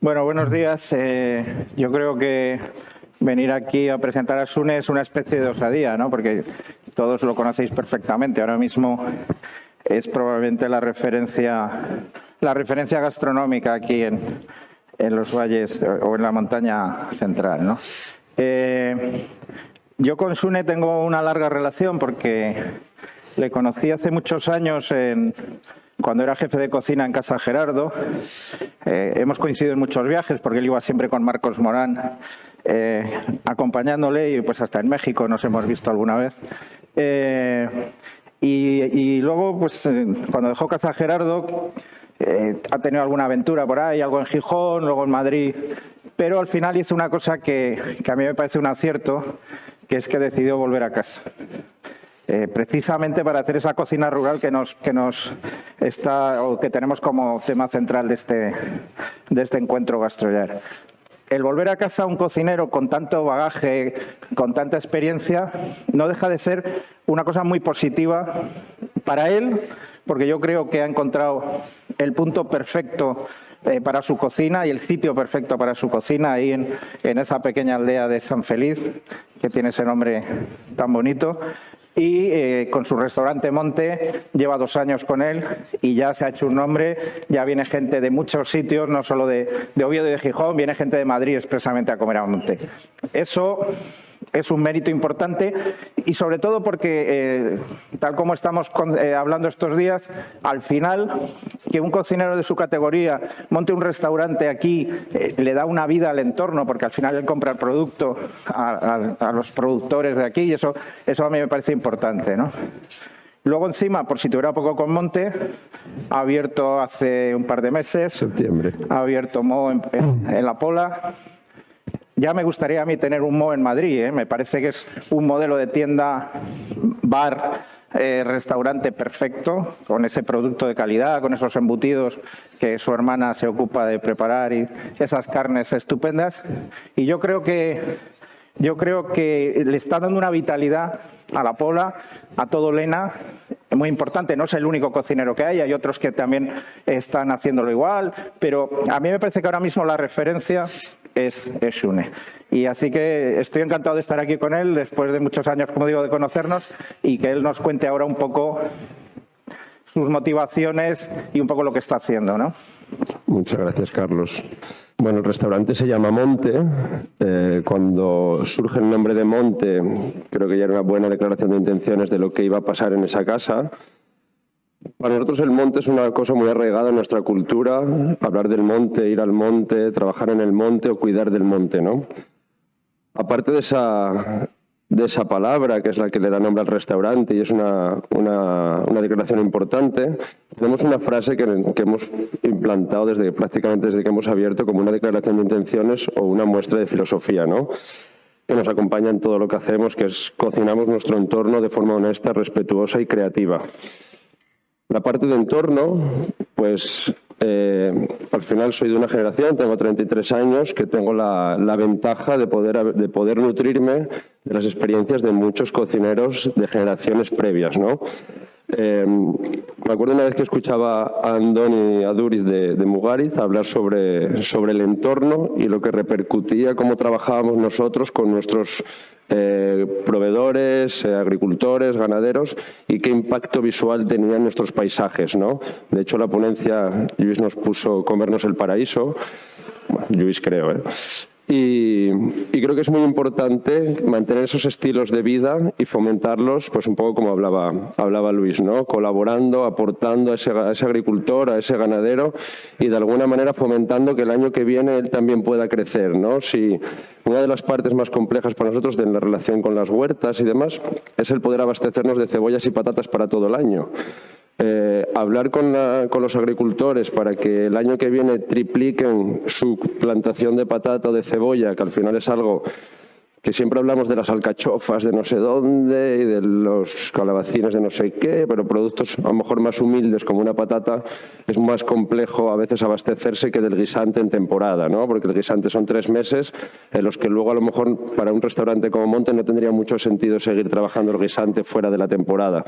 Bueno, buenos días. Yo creo que venir aquí a presentar a Sune es una especie de osadía, ¿no? Porque todos lo conocéis perfectamente. Ahora mismo es probablemente la referencia gastronómica aquí en los valles o en la montaña central, ¿no? Yo con Sune tengo una larga relación porque le conocí hace muchos años cuando era jefe de cocina en Casa Gerardo. Hemos coincidido en muchos viajes porque él iba siempre con Marcos Morán acompañándole, y pues hasta en México nos hemos visto alguna vez. Y luego, pues cuando dejó Casa Gerardo, ha tenido alguna aventura por ahí, algo en Gijón, luego en Madrid, pero al final hizo una cosa que a mí me parece un acierto, que es que decidió volver a casa. Precisamente para hacer esa cocina rural que tenemos como tema central de este encuentro GastroYar. El volver a casa a un cocinero con tanto bagaje, con tanta experiencia, no deja de ser una cosa muy positiva para él, porque yo creo que ha encontrado el punto perfecto para su cocina y el sitio perfecto para su cocina ahí en esa pequeña aldea de San Feliz, que tiene ese nombre tan bonito. Y con su restaurante Monte, lleva 2 años con él y ya se ha hecho un nombre. Ya viene gente de muchos sitios, no solo de Oviedo y de Gijón, viene gente de Madrid expresamente a comer a Monte. Eso es un mérito importante, y sobre todo porque, tal como estamos hablando estos días, al final, que un cocinero de su categoría monte un restaurante aquí le da una vida al entorno, porque al final él compra el producto a los productores de aquí, y eso a mí me parece importante, ¿no? Luego encima, por si tuviera poco con Monte, ha abierto hace un par de meses, septiembre, ha abierto Mo en La Pola. Ya me gustaría a mí tener un Mo en Madrid, ¿eh? Me parece que es un modelo de tienda, bar, restaurante perfecto, con ese producto de calidad, con esos embutidos que su hermana se ocupa de preparar y esas carnes estupendas. Y yo creo que le está dando una vitalidad a La Pola, a todo Lena, muy importante. No es el único cocinero que hay otros que también están haciéndolo igual, pero a mí me parece que ahora mismo la referencia es Sune. Y así que estoy encantado de estar aquí con él, después de muchos años, como digo, de conocernos, y que él nos cuente ahora un poco sus motivaciones y un poco lo que está haciendo, ¿no? Muchas gracias, Carlos. Bueno, el restaurante se llama Monte. Cuando surge el nombre de Monte, creo que ya era una buena declaración de intenciones de lo que iba a pasar en esa casa. Para nosotros el monte es una cosa muy arraigada en nuestra cultura. Hablar del monte, ir al monte, trabajar en el monte o cuidar del monte, ¿no? Aparte de esa palabra, que es la que le da nombre al restaurante y es una declaración importante, tenemos una frase que hemos implantado prácticamente desde que hemos abierto como una declaración de intenciones o una muestra de filosofía, ¿no? Que nos acompaña en todo lo que hacemos, que es cocinamos nuestro entorno de forma honesta, respetuosa y creativa. La parte de entorno, pues al final soy de una generación, tengo 33 años, que tengo la ventaja de poder nutrirme de las experiencias de muchos cocineros de generaciones previas, ¿no? Me acuerdo una vez que escuchaba a Andoni Aduriz de Mugaritz hablar sobre el entorno y lo que repercutía, cómo trabajábamos nosotros con nuestros proveedores, agricultores, ganaderos, y qué impacto visual tenían nuestros paisajes, ¿no? De hecho, la ponencia, Lluís nos puso Comernos el paraíso, bueno, Lluís creo, ¿eh? Y creo que es muy importante mantener esos estilos de vida y fomentarlos, pues un poco como hablaba Luis, ¿no? Colaborando, aportando a ese agricultor, a ese ganadero, y de alguna manera fomentando que el año que viene él también pueda crecer, ¿no? Si una de las partes más complejas para nosotros de la relación con las huertas y demás es el poder abastecernos de cebollas y patatas para todo el año. Hablar con los agricultores para que el año que viene tripliquen su plantación de patata o de cebolla, que al final es algo que siempre hablamos de las alcachofas de no sé dónde y de los calabacines de no sé qué, pero productos a lo mejor más humildes como una patata es más complejo a veces abastecerse que del guisante en temporada, ¿no? Porque el guisante son 3 meses en los que luego a lo mejor para un restaurante como Monte no tendría mucho sentido seguir trabajando el guisante fuera de la temporada,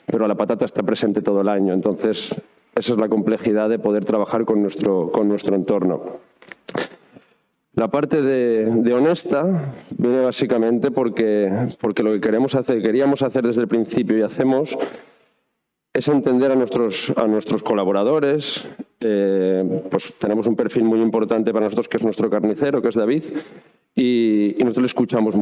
pero la patata está presente todo el año. Entonces esa es la complejidad de poder trabajar con nuestro entorno. La parte de honesta viene básicamente porque lo que queríamos hacer desde el principio y hacemos es entender a nuestros colaboradores. Pues tenemos un perfil muy importante para nosotros que es nuestro carnicero, que es David, y nosotros le escuchamos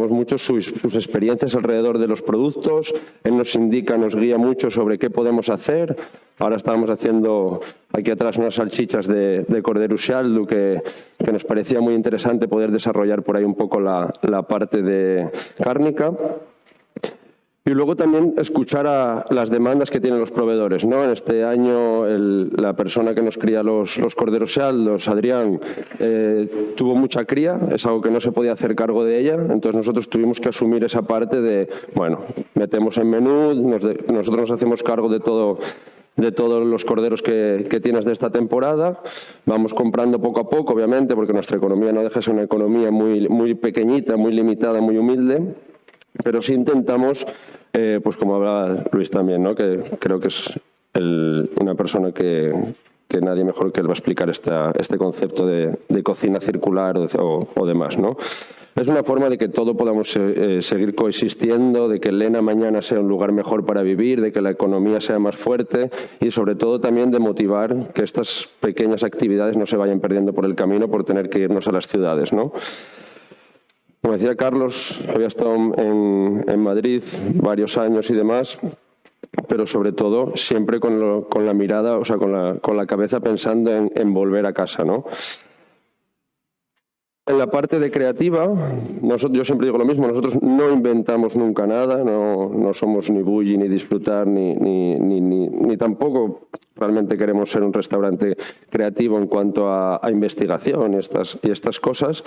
mucho sus experiencias alrededor de los productos. Él nos indica, nos guía mucho sobre qué podemos hacer. Ahora estábamos haciendo aquí atrás unas salchichas de cordero uxaldo que nos parecía muy interesante poder desarrollar por ahí un poco la parte de cárnica. Y luego también escuchar a las demandas que tienen los proveedores, ¿no? En este año la persona que nos cría los corderos uxaldos, Adrián, tuvo mucha cría, es algo que no se podía hacer cargo de ella, entonces nosotros tuvimos que asumir esa parte de, bueno, metemos en menú, nosotros nos hacemos cargo de todos los corderos que tienes de esta temporada. Vamos comprando poco a poco, obviamente, porque nuestra economía no deja de ser una economía muy, muy pequeñita, muy limitada, muy humilde, pero sí intentamos, pues como hablaba Luis también, ¿no? Que creo que es una persona que nadie mejor que él va a explicar este concepto de cocina circular o demás, ¿no? Es una forma de que todo podamos seguir coexistiendo, de que Lena mañana sea un lugar mejor para vivir, de que la economía sea más fuerte y sobre todo también de motivar que estas pequeñas actividades no se vayan perdiendo por el camino por tener que irnos a las ciudades, ¿no? Como decía Carlos, había estado en Madrid varios años y demás, pero sobre todo siempre con la mirada, o sea, con la cabeza pensando en volver a casa, ¿no? En la parte de creativa, yo siempre digo lo mismo, nosotros no inventamos nunca nada, no somos ni bully, ni disfrutar, ni tampoco realmente queremos ser un restaurante creativo en cuanto a investigación y estas cosas.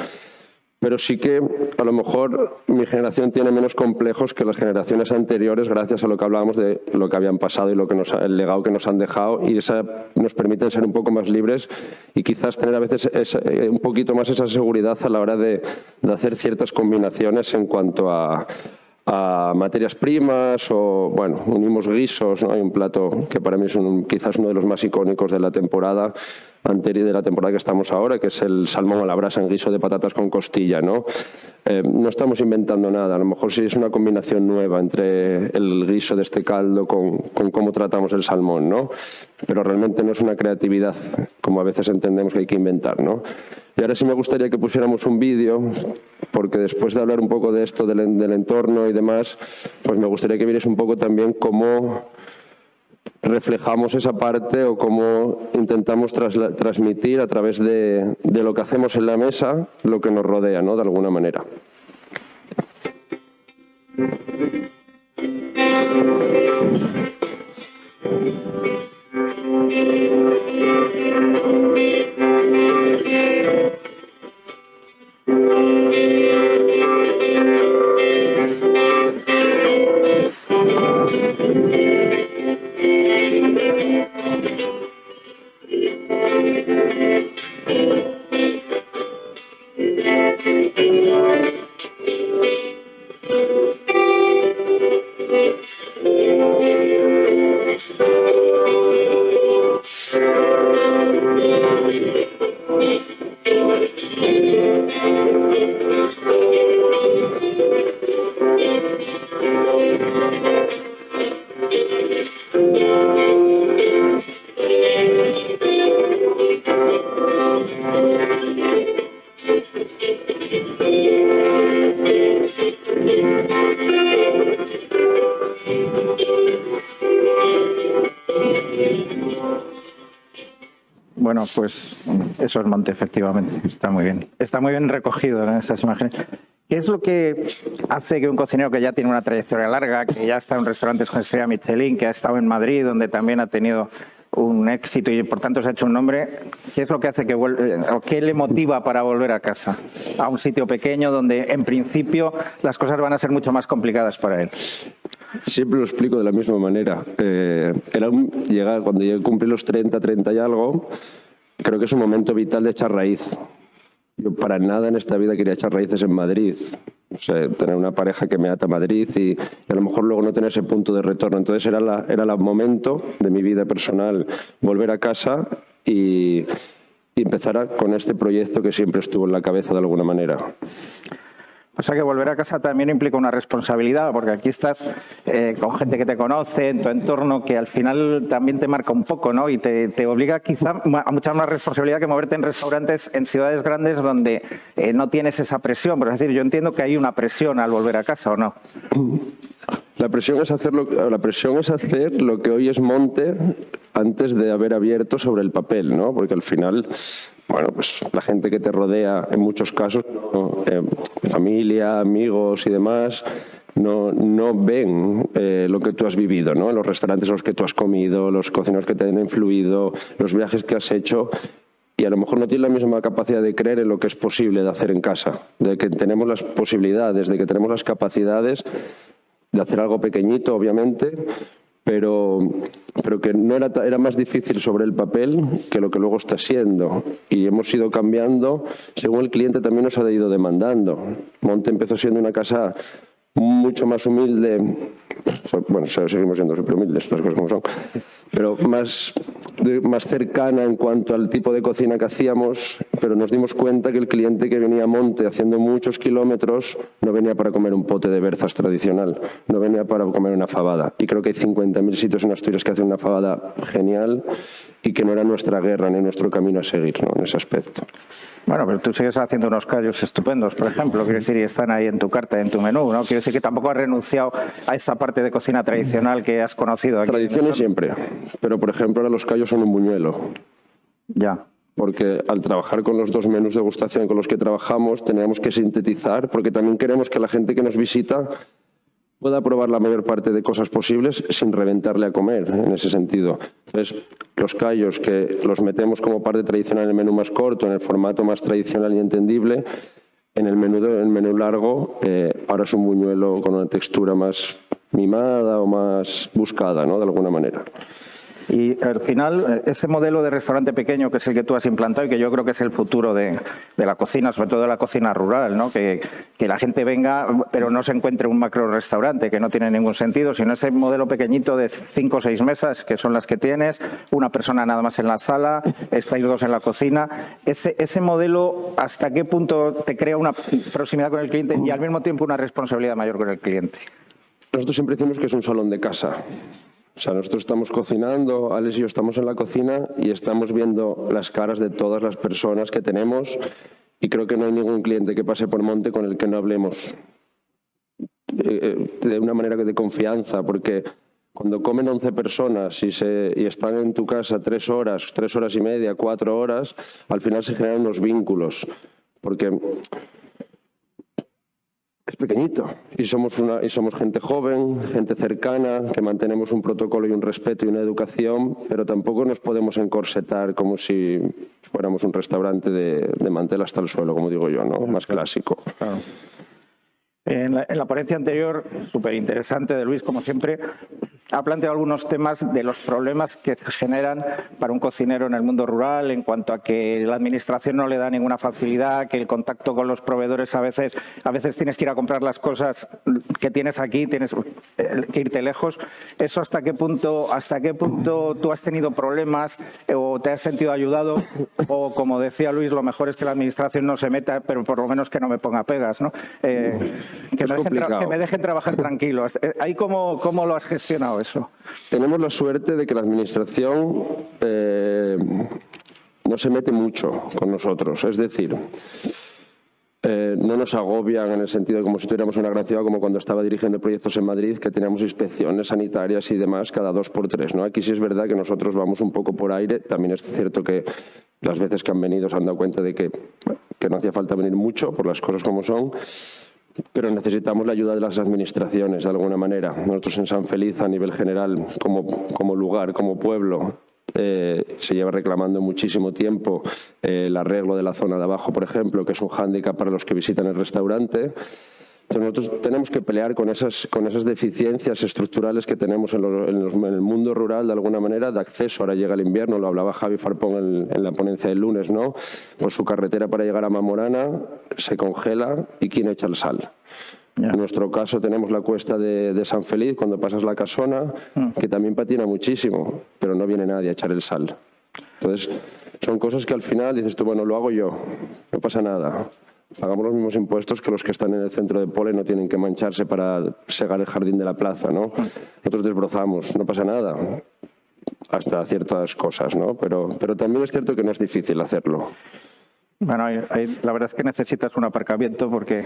Pero sí que a lo mejor mi generación tiene menos complejos que las generaciones anteriores gracias a lo que hablábamos de lo que habían pasado y el legado que nos han dejado, y nos permiten ser un poco más libres y quizás tener a veces un poquito más esa seguridad a la hora de hacer ciertas combinaciones en cuanto a materias primas o, bueno, unimos guisos, ¿no? Hay un plato que para mí es quizás uno de los más icónicos de la temporada anterior, de la temporada que estamos ahora, que es el salmón a la brasa en guiso de patatas con costilla, ¿no? No estamos inventando nada, a lo mejor sí es una combinación nueva entre el guiso de este caldo con cómo tratamos el salmón, ¿no? Pero realmente no es una creatividad como a veces entendemos que hay que inventar, ¿no? Y ahora sí me gustaría que pusiéramos un vídeo, porque después de hablar un poco de esto, del entorno y demás, pues me gustaría que vierais un poco también cómo reflejamos esa parte o cómo intentamos transmitir a través de lo que hacemos en la mesa lo que nos rodea, ¿no? De alguna manera. Bueno, pues eso es monte, efectivamente. Está muy bien. Está muy bien recogido en esas imágenes. ¿Qué es lo que hace que un cocinero que ya tiene una trayectoria larga, que ya está en restaurantes con estrella Michelin, que ha estado en Madrid, donde también ha tenido un éxito y por tanto se ha hecho un nombre, qué es lo que hace que vuelva, o qué le motiva para volver a casa, a un sitio pequeño donde en principio las cosas van a ser mucho más complicadas para él? Siempre lo explico de la misma manera. Cuando yo cumplí los 30 y algo, creo que es un momento vital de echar raíz. Yo para nada en esta vida quería echar raíces en Madrid. O sea, tener una pareja que me ata a Madrid y a lo mejor luego no tener ese punto de retorno. Entonces era el momento de mi vida personal volver a casa y y empezara con este proyecto que siempre estuvo en la cabeza de alguna manera. O sea que volver a casa también implica una responsabilidad, porque aquí estás con gente que te conoce, en tu entorno, que al final también te marca un poco, ¿no? Y te obliga quizá a mucha más responsabilidad que moverte en restaurantes en ciudades grandes donde no tienes esa presión. Pero es decir, yo entiendo que hay una presión al volver a casa, ¿o no? La presión es hacer lo que hoy es Monte antes de haber abierto sobre el papel, ¿no? Porque al final, bueno, pues la gente que te rodea, en muchos casos, ¿no? Familia, amigos y demás, no ven lo que tú has vivido, ¿no? Los restaurantes en los que tú has comido, los cocineros que te han influido, los viajes que has hecho. Y a lo mejor no tienen la misma capacidad de creer en lo que es posible de hacer en casa, de que tenemos las posibilidades, de que tenemos las capacidades de hacer algo pequeñito, obviamente, pero que no era más difícil sobre el papel que lo que luego está siendo. Y hemos ido cambiando según el cliente también nos ha ido demandando. Monte empezó siendo una casa mucho más humilde, bueno, seguimos siendo súper humildes, las cosas como son, pero más cercana en cuanto al tipo de cocina que hacíamos, pero nos dimos cuenta que el cliente que venía a Monte haciendo muchos kilómetros no venía para comer un pote de berzas tradicional, no venía para comer una fabada. Y creo que hay 50.000 sitios en Asturias que hacen una fabada genial y que no era nuestra guerra ni nuestro camino a seguir, ¿no? En ese aspecto. Bueno, pero tú sigues haciendo unos callos estupendos, por ejemplo, quiero decir, y están ahí en tu carta, en tu menú, ¿no? Quiero decir que tampoco has renunciado a esa parte de cocina tradicional que has conocido aquí. Tradiciones siempre, pero por ejemplo ahora los callos son un buñuelo. Ya. Porque al trabajar con los 2 menús de degustación con los que trabajamos teníamos que sintetizar, porque también queremos que la gente que nos visita pueda probar la mayor parte de cosas posibles sin reventarle a comer, en ese sentido. Entonces, los callos que los metemos como parte tradicional en el menú más corto, en el formato más tradicional y entendible, en el menú largo, ahora es un buñuelo con una textura más mimada o más buscada, ¿no? De alguna manera. Y al final, ese modelo de restaurante pequeño que es el que tú has implantado y que yo creo que es el futuro de la cocina, sobre todo de la cocina rural, ¿no? Que la gente venga, pero no se encuentre un macro restaurante, que no tiene ningún sentido, sino ese modelo pequeñito de 5 o 6 mesas, que son las que tienes, una persona nada más en la sala, estáis 2 en la cocina. Ese modelo, ¿hasta qué punto te crea una proximidad con el cliente y al mismo tiempo una responsabilidad mayor con el cliente? Nosotros siempre decimos que es un salón de casa. O sea, nosotros estamos cocinando, Alex y yo estamos en la cocina y estamos viendo las caras de todas las personas que tenemos y creo que no hay ningún cliente que pase por Monte con el que no hablemos de una manera de confianza, porque cuando comen 11 personas y están en tu casa 3 horas, 3 horas y media, 4 horas, al final se generan unos vínculos, porque es pequeñito y somos gente joven, gente cercana, que mantenemos un protocolo y un respeto y una educación, pero tampoco nos podemos encorsetar como si fuéramos un restaurante de mantel hasta el suelo, como digo yo, ¿no? Más clásico. Claro. En la ponencia anterior, súper interesante de Luis, como siempre, ha planteado algunos temas de los problemas que se generan para un cocinero en el mundo rural en cuanto a que la administración no le da ninguna facilidad, que el contacto con los proveedores a veces tienes que ir a comprar las cosas que tienes aquí, tienes que irte lejos. ¿Eso hasta qué punto tú has tenido problemas o te has sentido ayudado? O como decía Luis, lo mejor es que la administración no se meta, pero por lo menos que no me ponga pegas, ¿no? Que me dejen trabajar tranquilo. ¿Ahí cómo lo has gestionado eso? Tenemos la suerte de que la administración no se mete mucho con nosotros. Es decir, no nos agobian en el sentido de como si tuviéramos una gran ciudad, como cuando estaba dirigiendo proyectos en Madrid, que teníamos inspecciones sanitarias y demás cada 2 por 3, ¿no? Aquí sí es verdad que nosotros vamos un poco por aire. También es cierto que las veces que han venido se han dado cuenta de que no hacía falta venir mucho por las cosas como son. Pero necesitamos la ayuda de las administraciones, de alguna manera. Nosotros en San Feliz, a nivel general, como lugar, como pueblo, se lleva reclamando muchísimo tiempo el arreglo de la zona de abajo, por ejemplo, que es un hándicap para los que visitan el restaurante. Entonces nosotros tenemos que pelear con esas deficiencias estructurales que tenemos en el mundo rural, de alguna manera, de acceso. Ahora llega el invierno, lo hablaba Javi Farpón en la ponencia del lunes, ¿no? Pues su carretera para llegar a Mamorana se congela y ¿quién echa el sal? En nuestro caso tenemos la cuesta de San Feliz, cuando pasas la Casona, que también patina muchísimo, pero no viene nadie a echar el sal. Entonces, Son cosas que al final dices tú, bueno, lo hago yo, no pasa nada. Pagamos los mismos impuestos que los que están en el centro de Pole, no tienen que mancharse para segar el jardín de la plaza, ¿no? Nosotros desbrozamos, no pasa nada, hasta ciertas cosas, ¿no? Pero también es cierto que no es difícil hacerlo. Bueno, la verdad es que necesitas un aparcamiento porque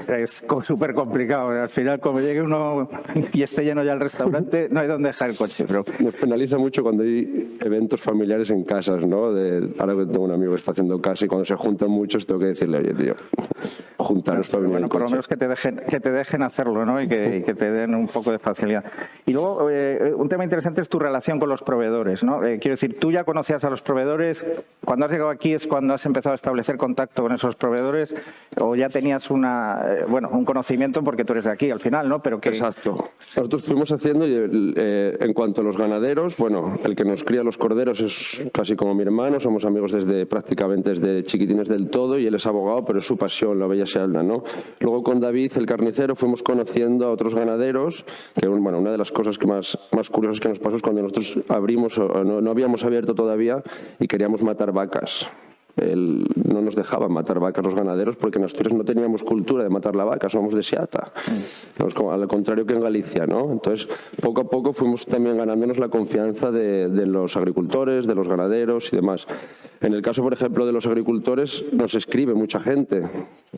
es súper complicado. Al final, como llegue uno y esté lleno ya el restaurante, no hay dónde dejar el coche. Pero... Nos penaliza mucho cuando hay eventos familiares en casas, ¿no? Ahora que tengo un amigo que está haciendo casa y cuando se juntan muchos tengo que decirle, oye, tío, juntaros para venir. Bueno, por lo menos que te dejen hacerlo, ¿no? Y que te den un poco de facilidad. Y luego, un tema interesante es tu relación con los proveedores, ¿no? Quiero decir, tú ya conocías a los proveedores. Cuando has llegado aquí es cuando has empezado a establecer contacto con esos proveedores, o ya tenías un conocimiento porque tú eres de aquí al final, ¿no? Pero que... Exacto. Nosotros fuimos haciendo, en cuanto a los ganaderos, bueno, el que nos cría los corderos es casi como mi hermano, somos amigos prácticamente desde chiquitines del todo, y él es abogado, pero es su pasión, la bella sealda, ¿no? Luego con David, el carnicero, fuimos conociendo a otros ganaderos, que bueno, una de las cosas que más curiosas que nos pasó es cuando nosotros abrimos, no habíamos abierto todavía y queríamos matar vacas. No nos dejaban matar vacas los ganaderos porque en Asturias no teníamos cultura de matar la vaca, somos de Seata, al contrario que en Galicia, ¿no? Entonces, poco a poco fuimos también ganándonos la confianza de los agricultores, de los ganaderos y demás. En el caso, por ejemplo, de los agricultores, nos escribe mucha gente.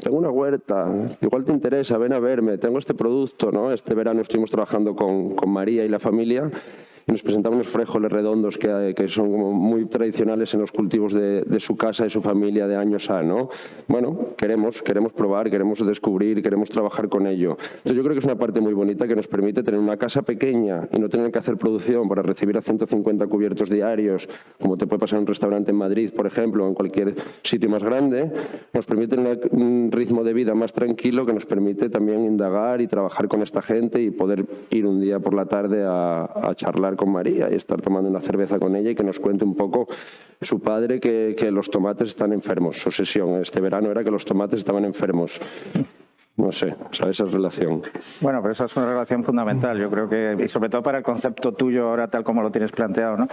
Tengo una huerta, igual te interesa, ven a verme, tengo este producto, ¿no? Este verano estuvimos trabajando con María y la familia y nos presentaban unos frijoles redondos que son como muy tradicionales en los cultivos de su casa y su familia de años A, ¿no? Bueno, queremos probar, queremos descubrir, queremos trabajar con ello. Entonces yo creo que es una parte muy bonita que nos permite tener una casa pequeña y no tener que hacer producción para recibir a 150 cubiertos diarios, como te puede pasar en un restaurante en Madrid, por ejemplo, o en cualquier sitio más grande. Nos permite un ritmo de vida más tranquilo que nos permite también indagar y trabajar con esta gente y poder ir un día por la tarde a charlar con María y estar tomando una cerveza con ella y que nos cuente un poco su padre que los tomates están enfermos. Su sesión este verano era que los tomates estaban enfermos. No sé, esa relación. Bueno, pero esa es una relación fundamental, yo creo que, y sobre todo para el concepto tuyo ahora tal como lo tienes planteado, ¿no?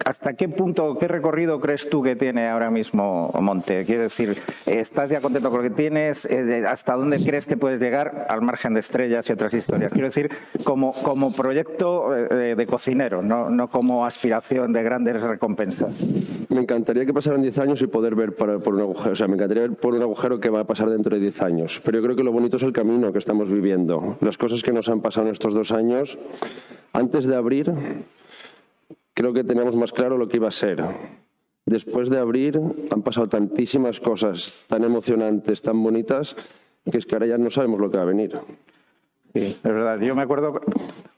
¿Hasta qué punto, qué recorrido crees tú que tiene ahora mismo Monte? Quiero decir, ¿estás ya contento con lo que tienes? ¿Hasta dónde crees que puedes llegar al margen de Estrellas y otras historias? Quiero decir, como proyecto de cocinero, no como aspiración de grandes recompensas. Me encantaría que pasaran 10 años y poder ver por un agujero. O sea, me encantaría ver por un agujero que va a pasar dentro de 10 años. Pero yo creo que lo bonito es el camino que estamos viviendo. Las cosas que nos han pasado en estos 2 años, antes de abrir, creo que teníamos más claro lo que iba a ser. Después de abrir han pasado tantísimas cosas tan emocionantes, tan bonitas, que es que ahora ya no sabemos lo que va a venir. Sí, es verdad. Yo me acuerdo,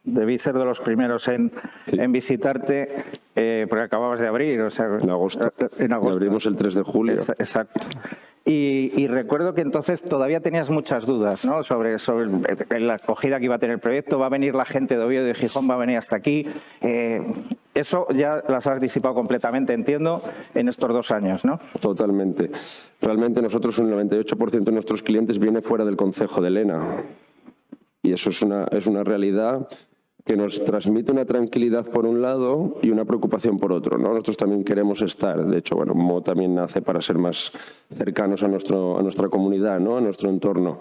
debí ser de los primeros en visitarte, porque acababas de abrir. O sea, en agosto. Abrimos el 3 de julio. Exacto. Y recuerdo que entonces todavía tenías muchas dudas, ¿no? sobre la acogida que iba a tener el proyecto. Va a venir la gente de Oviedo y de Gijón, va a venir hasta aquí. Eso ya las has disipado completamente, entiendo, en estos 2 años, ¿no? Totalmente. Realmente nosotros un 98% de nuestros clientes viene fuera del concejo de Lena. Y eso es una realidad que nos transmite una tranquilidad por un lado y una preocupación por otro, ¿no? Nosotros también queremos estar, de hecho, bueno, Mo también nace para ser más cercanos a nuestra comunidad, ¿no? A nuestro entorno.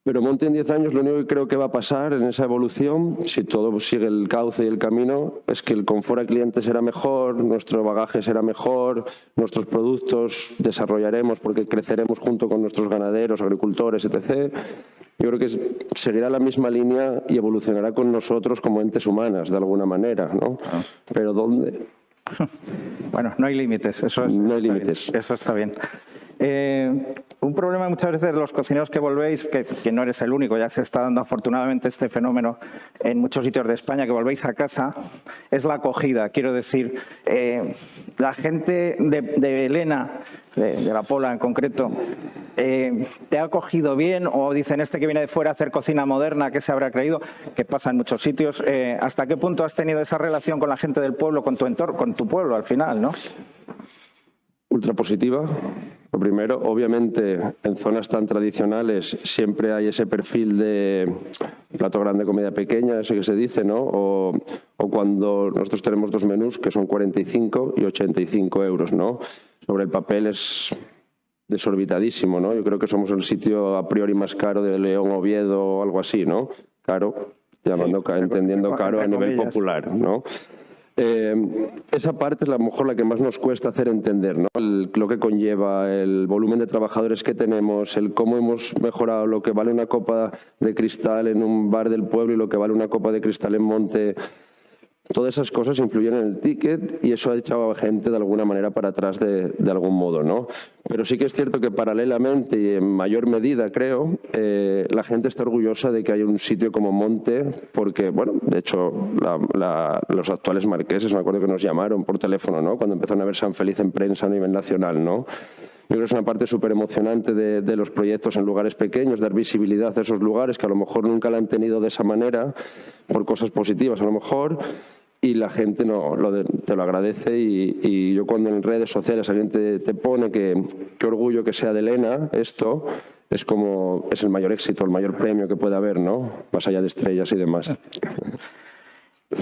Pero Monte en 10 años lo único que creo que va a pasar en esa evolución, si todo sigue el cauce y el camino, es que el confort al cliente será mejor, nuestro bagaje será mejor, nuestros productos desarrollaremos porque creceremos junto con nuestros ganaderos, agricultores, etc. Yo creo que seguirá la misma línea y evolucionará con nosotros como entes humanas, de alguna manera, ¿no? ¿Pero dónde? Bueno, no hay límites. No hay límites. Eso está bien. Un problema muchas veces de los cocineros que volvéis, que no eres el único, ya se está dando afortunadamente este fenómeno en muchos sitios de España, que volvéis a casa, es la acogida. Quiero decir, la gente de Elena, de la Pola en concreto, ¿te ha acogido bien? O dicen, este que viene de fuera a hacer cocina moderna, ¿qué se habrá creído? Que pasa en muchos sitios. ¿Hasta qué punto has tenido esa relación con la gente del pueblo, con tu entorno, con tu pueblo al final, ¿no? Ultra positiva. Lo primero, obviamente, en zonas tan tradicionales siempre hay ese perfil de plato grande, comida pequeña, eso que se dice, ¿no? O cuando nosotros tenemos dos menús que son 45 y 85 euros, ¿no? Sobre el papel es desorbitadísimo, ¿no? Yo creo que somos el sitio a priori más caro de León, Oviedo o algo así, ¿no? Caro, llamando, sí, entendiendo caro a nivel popular, ¿no? Esa parte es a lo mejor la que más nos cuesta hacer entender, ¿no? Lo que conlleva, el volumen de trabajadores que tenemos, el cómo hemos mejorado lo que vale una copa de cristal en un bar del pueblo y lo que vale una copa de cristal en Monte. Todas esas cosas influyen en el ticket y eso ha echado a gente de alguna manera para atrás de algún modo, ¿no? Pero sí que es cierto que paralelamente y en mayor medida, creo, la gente está orgullosa de que haya un sitio como Monte porque, bueno, de hecho, los actuales marqueses, me acuerdo que nos llamaron por teléfono, ¿no? Cuando empezaron a ver San Feliz en prensa a nivel nacional, ¿no? Yo creo que es una parte súper emocionante de los proyectos en lugares pequeños, dar visibilidad a esos lugares que a lo mejor nunca la han tenido de esa manera, por cosas positivas a lo mejor, y la gente te lo agradece y yo cuando en redes sociales alguien te pone que qué orgullo que sea de Elena esto, es el mayor éxito, el mayor premio que puede haber, ¿no? Más allá de estrellas y demás.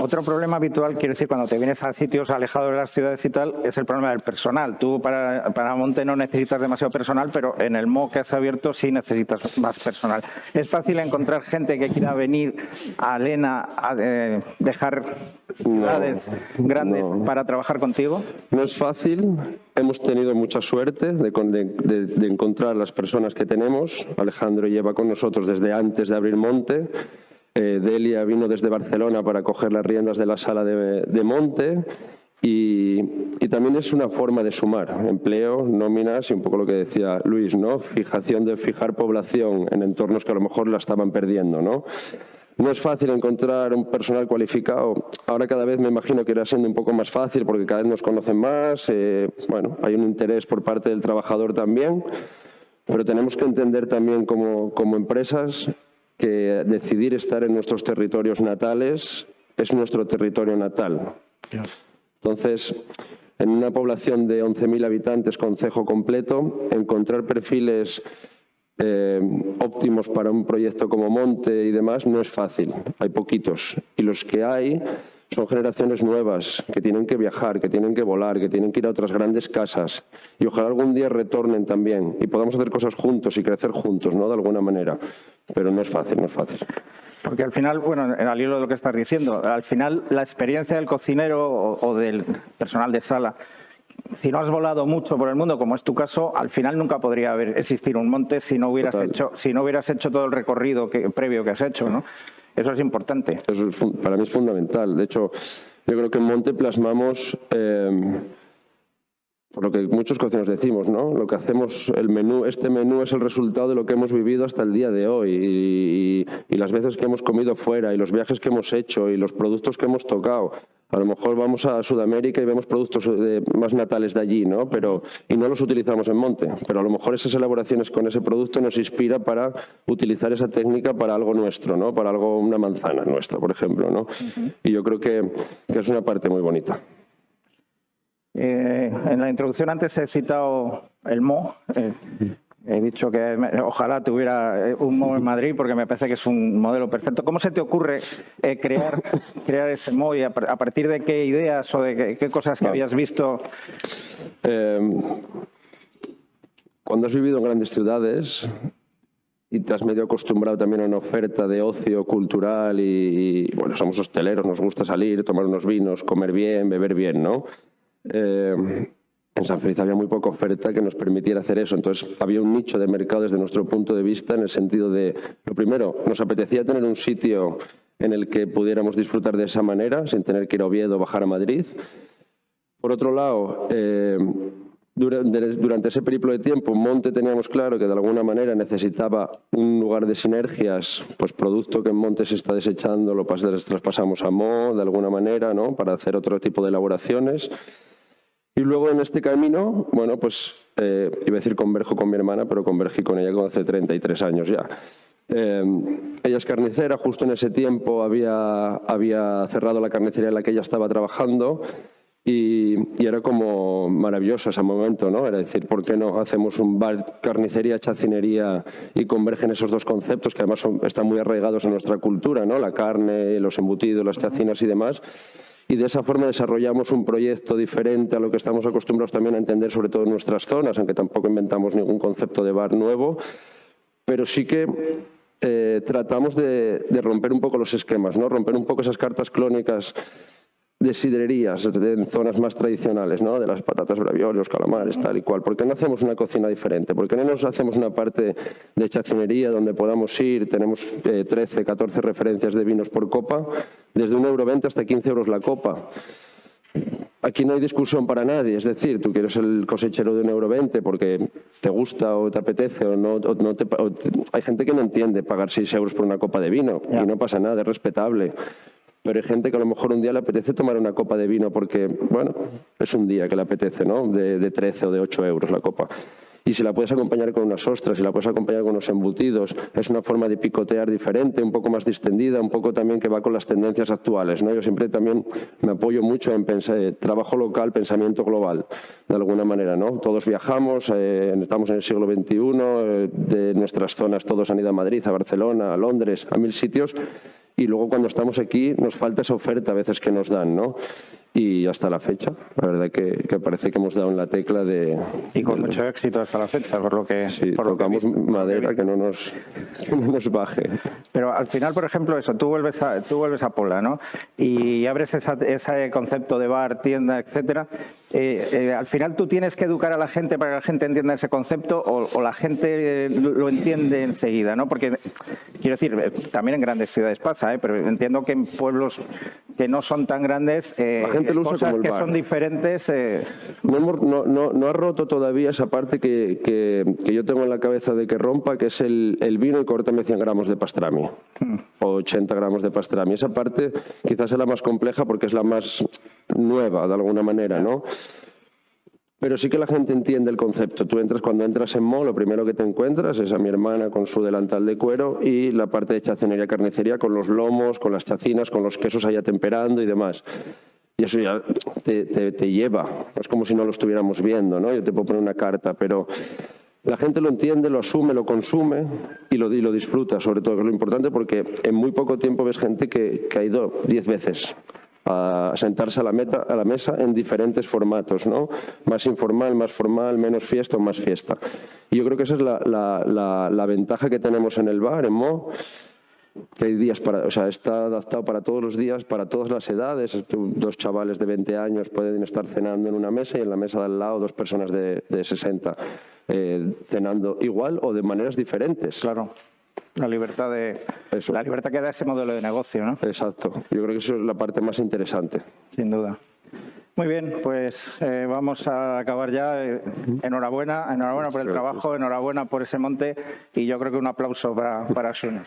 Otro problema habitual, quiero decir, cuando te vienes a sitios alejados de las ciudades y tal, es el problema del personal. Tú para Monte no necesitas demasiado personal, pero en el MO que has abierto sí necesitas más personal. ¿Es fácil encontrar gente que quiera venir a Elena a dejar ciudades grandes para trabajar contigo? No es fácil. Hemos tenido mucha suerte de encontrar las personas que tenemos. Alejandro lleva con nosotros desde antes de abrir Monte. Delia vino desde Barcelona para coger las riendas de la sala de Monte y también es una forma de sumar empleo, nóminas y un poco lo que decía Luis, ¿no? Fijar población en entornos que a lo mejor la estaban perdiendo, ¿no? No es fácil encontrar un personal cualificado. Ahora cada vez me imagino que irá siendo un poco más fácil porque cada vez nos conocen más. Bueno, hay un interés por parte del trabajador también, pero tenemos que entender también como empresas que decidir estar en nuestros territorios natales es nuestro territorio natal. Entonces, en una población de 11.000 habitantes, concejo completo, encontrar perfiles óptimos para un proyecto como Monte y demás no es fácil, hay poquitos. Y los que hay son generaciones nuevas que tienen que viajar, que tienen que volar, que tienen que ir a otras grandes casas y ojalá algún día retornen también y podamos hacer cosas juntos y crecer juntos, ¿no? De alguna manera. Pero no es fácil, no es fácil. Porque al final, bueno, al hilo de lo que estás diciendo, al final la experiencia del cocinero o del personal de sala, si no has volado mucho por el mundo, como es tu caso, al final nunca podría existir un Monte si no hubieras hecho todo el recorrido previo que has hecho, ¿no? Eso es importante. Eso para mí es fundamental. De hecho, yo creo que en Monte plasmamos, por lo que muchos cocineros decimos, ¿no? Lo que hacemos, este menú es el resultado de lo que hemos vivido hasta el día de hoy y las veces que hemos comido fuera y los viajes que hemos hecho y los productos que hemos tocado. A lo mejor vamos a Sudamérica y vemos productos más natales de allí, ¿no? Y no los utilizamos en Monte, pero a lo mejor esas elaboraciones con ese producto nos inspira para utilizar esa técnica para algo nuestro, ¿no? Para una manzana nuestra, por ejemplo, ¿no? Y yo creo que es una parte muy bonita. En la introducción antes he citado el MO. He dicho que ojalá tuviera un MO en Madrid porque me parece que es un modelo perfecto. ¿Cómo se te ocurre crear ese MO y a partir de qué ideas o de qué cosas que habías visto? Cuando has vivido en grandes ciudades y te has medio acostumbrado también a una oferta de ocio cultural y bueno, somos hosteleros, nos gusta salir, tomar unos vinos, comer bien, beber bien, ¿no? En San Feliz había muy poca oferta que nos permitiera hacer eso, entonces había un nicho de mercado desde nuestro punto de vista en el sentido de, lo primero, nos apetecía tener un sitio en el que pudiéramos disfrutar de esa manera, sin tener que ir a Oviedo o bajar a Madrid. Por otro lado, durante ese periplo de tiempo, Monte teníamos claro que de alguna manera necesitaba un lugar de sinergias, pues producto que en Monte se está desechando, lo traspasamos a Mo de alguna manera, ¿no? Para hacer otro tipo de elaboraciones. Y luego en este camino, bueno, pues iba a decir converjo con mi hermana, pero convergí con ella hace 33 años ya. Ella es carnicera, justo en ese tiempo había cerrado la carnicería en la que ella estaba trabajando Y era como maravilloso ese momento, ¿no? Era decir, ¿por qué no hacemos un bar, carnicería, chacinería y convergen esos dos conceptos que además están muy arraigados en nuestra cultura, ¿no? La carne, los embutidos, las chacinas y demás. Y de esa forma desarrollamos un proyecto diferente a lo que estamos acostumbrados también a entender, sobre todo en nuestras zonas, aunque tampoco inventamos ningún concepto de bar nuevo, pero sí que tratamos de romper un poco los esquemas, ¿no? Romper un poco esas cartas clónicas de sidrerías, en zonas más tradicionales, ¿no? De las patatas bravioles, los calamares, tal y cual. ¿Por qué no hacemos una cocina diferente? ¿Por qué no nos hacemos una parte de chacinería donde podamos ir? Tenemos 13, 14 referencias de vinos por copa, desde 1,20 € hasta 15 € la copa. Aquí no hay discusión para nadie, es decir, tú quieres el cosechero de 1,20 € porque te gusta o te apetece o no hay gente que no entiende pagar 6 € por una copa de vino y no pasa nada, es respetable. Pero hay gente que a lo mejor un día le apetece tomar una copa de vino porque, bueno, es un día que le apetece, ¿no? De 13 o de 8 € la copa. Y si la puedes acompañar con unas ostras, si la puedes acompañar con unos embutidos, es una forma de picotear diferente, un poco más distendida, un poco también que va con las tendencias actuales, ¿no? Yo siempre también me apoyo mucho en trabajo local, pensamiento global, de alguna manera, ¿no? Todos viajamos, estamos en el siglo XXI, de nuestras zonas todos han ido a Madrid, a Barcelona, a Londres, a 1000 sitios. Y luego cuando estamos aquí nos falta esa oferta a veces que nos dan, ¿no? Y hasta la fecha, la verdad que parece que hemos dado en la tecla de... Y con mucho éxito hasta la fecha, por lo que... Sí, por tocamos lo que madera que no nos baje. Pero al final, por ejemplo, eso, tú vuelves a Pola, ¿no? Y abres ese concepto de bar, tienda, etcétera. Al final tú tienes que educar a la gente para que la gente entienda ese concepto o la gente lo entiende enseguida, ¿no? Porque, quiero decir, también en grandes ciudades pasa, pero entiendo que en pueblos que no son tan grandes, cosas que son diferentes... No ha roto todavía esa parte que yo tengo en la cabeza de que rompa, que es el vino y córtame 100 gramos de pastrami o 80 gramos de pastrami. Esa parte quizás es la más compleja porque es la más nueva, de alguna manera, ¿no? Pero sí que la gente entiende el concepto. Cuando entras en Mo, lo primero que te encuentras es a mi hermana con su delantal de cuero y la parte de chacinería, carnicería, con los lomos, con las chacinas, con los quesos allá temperando y demás. Y eso ya te lleva. Es como si no lo estuviéramos viendo, ¿no? Yo te puedo poner una carta, pero la gente lo entiende, lo asume, lo consume y lo disfruta, sobre todo, que es lo importante, porque en muy poco tiempo ves gente que ha ido 10 veces a sentarse a la mesa en diferentes formatos, ¿no? Más informal, más formal, menos fiesta o más fiesta. Y yo creo que esa es la ventaja que tenemos en el bar, en Mo, que hay días está adaptado para todos los días, para todas las edades. Dos chavales de 20 años pueden estar cenando en una mesa y en la mesa de al lado dos personas de 60 cenando igual o de maneras diferentes. Claro. La libertad que da ese modelo de negocio, ¿no? Exacto. Yo creo que eso es la parte más interesante. Sin duda. Muy bien, pues vamos a acabar ya. Enhorabuena por el trabajo, enhorabuena por ese monte y yo creo que un aplauso para Sune.